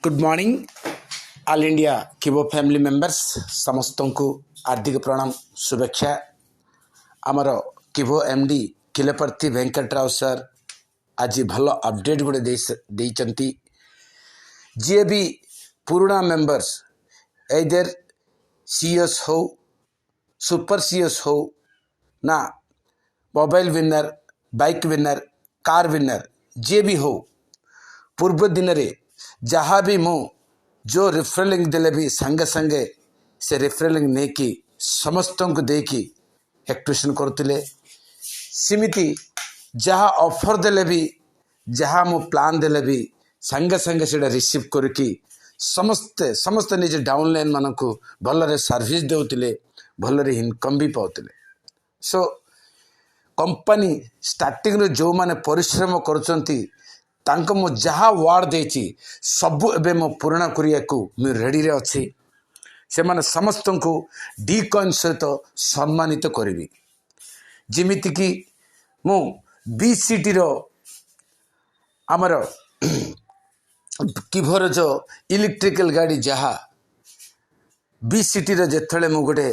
Good morning all India Kibho family members समस्त को हार्दिक प्रणाम शुभेच्छा आमर किबो एमडी किलेपर्ती वेंकटराव सर आज भल अपडेट गोटे देइचंती जी भी पुराना मेंबर्स एदर सीएस हो सुपर सीएस हो ना mobile winner bike winner car winner जी भी हो पूर्व दिन रे जहाँ भी मु जो रिफरलिंग देले भी संगे संगे से रिफरलिंग नहीं कि समस्त को देकी एक्टिवेशन करते सिमिति जहाँ ऑफर देले भी जहाँ मु प्लान देले भी संगे संगे से रिसीव करके समस्ते समस्ते निज डाउनलाइन मान को भल सर्विस देउतिले भल इनकम भी पाउतिले सो कंपनी स्टार्टिंग रे जो माने परिश्रम करचंती तांको मु जहाँ वार्ड देची सबु एबे मो पूर्ण करिया को मु रेडी रे अछि से माने समस्त को डी कॉइन सहित सम्मानित करिवि जिमिति कि मु बीसीटी रो हमर किभर जो इलेक्ट्रिकल गाड़ी जहाँ बीसीटी रो जेथले मु गोटे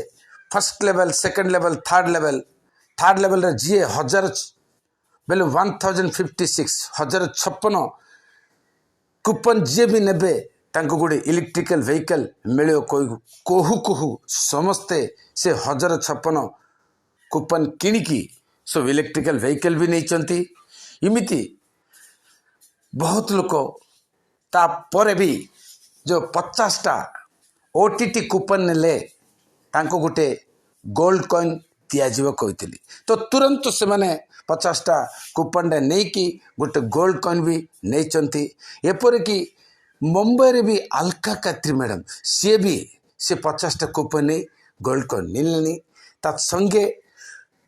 first level second level third level रे जी 1000 बेले 1056 1056 कूपन जी भी नेबे तांको गोटे इलेक्ट्रिकल व्हीकल मिले कोहू कोहू समस्ते से 1056 कूपन किणिकी सब इलेक्ट्रिकल व्हीकल भी नहीं इमिति बहुत लोक तापर भी जो 50टा ओटीटी कूपन नेले तांको गोटे गोल्ड कॉइन दियाजिव कहती तो तुरंत से माने 50टा कूपन नहीं कि गोटे गोल्ड कॉइन भी नहीं एपर कि मुंबई रे भी अलका कात्री मैडम सी भी से 50टा कूपन नहीं गोल्ड कॉइन नहीं ता संगे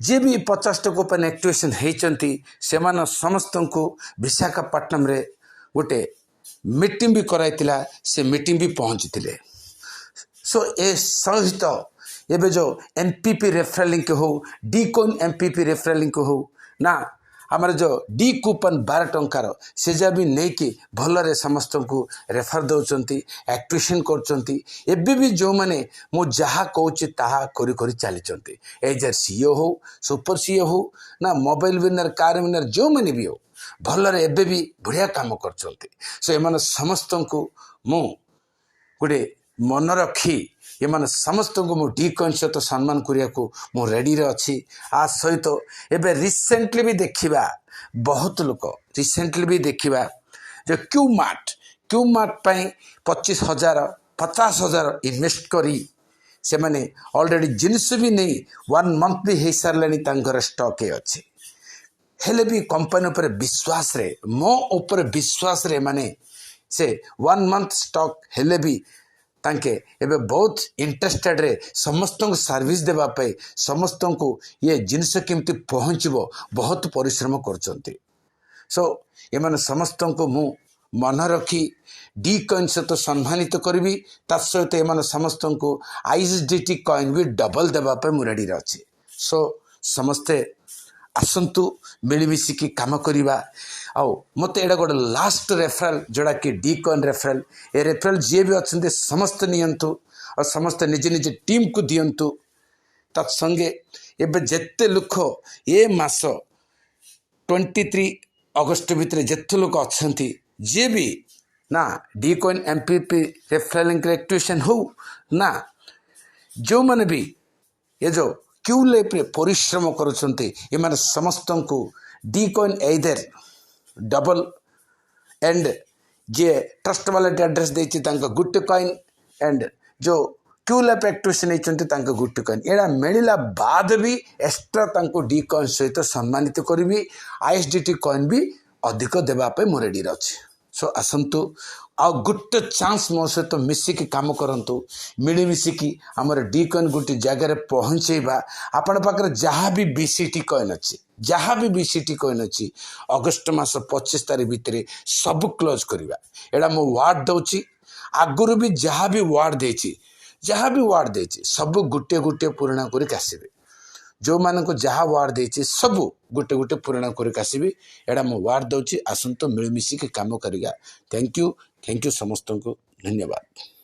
जे भी 50टा कूपन एक्टिवेशन होती से समस्त को विशाखापट्टनम रे गोटे मीटिंग भी कराइतिला से मीटिंग भी पहुँची सो ए सहित एबे जो एमपीपी रेफरल लिंक हो D coin MPP referral link हो ना हमारे जो डी कूपन 12 टंकार से जा भी नहीं कि भलरे समस्त को रेफर दौरान एक्टिवेशन कर जो मैंने मु जहाँ कहूँ ताहा करी करी चली एजर सीओ हो सुपर सीओ हो ना मोबाइल विनर कार विनर जो मैंने भी हो भलरे एबे भी बढ़िया काम कर सो एम समस्त को मु गोटे मन रखी ये माने समस्त को मु डी कॉइन सहित सम्मान करिया को मु रेडी रे अछि आ सहित एबे रिसेंटली भी देखिबा बहुत लोक रिसेंटली भी देखिबा जो क्यू मार्ट पई 25,000 50,000 इन्वेस्ट करी से माने ऑलरेडी जिनिस भी नहीं 1 मंथ भी हे सारलेनी तांगर स्टॉक ए अछि हेले भी कंपनी ऊपर विश्वास रे मो ऊपर विश्वास रे माने से 1 मंथ स्टॉक हेले भी तांके एबे बहुत इंटरेस्टेड रे समस्त को सर्विस देबा पे समस्त को ये जिनस केमती पहुँचबो बहुत परिश्रम करचंती सो ये माने समस्त को मु मन रखी डी कॉइन सहित सम्मानित करबी ता सहित ये माने समस्त को आईएसडीटी कॉइन भी डबल देबा पे मु रेडी अछि सो समस्ते आसंतु मिलमिशिकी काम करिबा आउ मत एडा गोटे लास्ट रेफरल जोड़ा कि डी कॉइन रेफरल ए रेफरल जी भी अच्छा समस्त नियंतु और समस्त निज निज टीम को दियंतु तत्संगे एबे जेते लोक ए मास 23 अगस्त भितर जेते लोक अच्छा जी भी ना D coin MPP referral link activation हो ना जो मैंने भी ये जो क्यू लेप रे परिश्रम करुछंती ये माने समस्त को डी कॉइन एदर डबल एंड जे ट्रस्ट वालेट एड्रेस देछि तांका गुड कॉइन एंड जो क्यू लैप एक्टिवेशन होती तांका गुड कॉइन एड़ा मिलला बाद भी एक्स्ट्रा तांको डी कॉइन सहित सम्मानित करी आईएसडीटी कॉइन भी अधिक देबा पे मु रेडी अछि सो आसंतु आ गुड चांस मो सहित मिसिकी काम करंतु मिलमिशिकी आमर डी कॉइन गोटे जगह पहुँचेबा आपण पाखरे जहाँ भी बीसीटी कॉइन अच्छी जहाँ भी बीसीटी कॉइन अच्छी अगस्त मास 25 तारीख भितर सब क्लोज करवा एड़ा मो वार्ड दउची आगुरु भी जहाँ भी वार्ड देची सब गुटे गुटे पूर्ण करिक आसीबे जो मान को जहाँ वार्ड देची सब गोटे गोटे पूर्ण करिक आसीबे एड़ा मो वार्ड दउची आसंतो मिलमिशिकी काम करिगा थैंक यू। थैंक यू समस्त को धन्यवाद।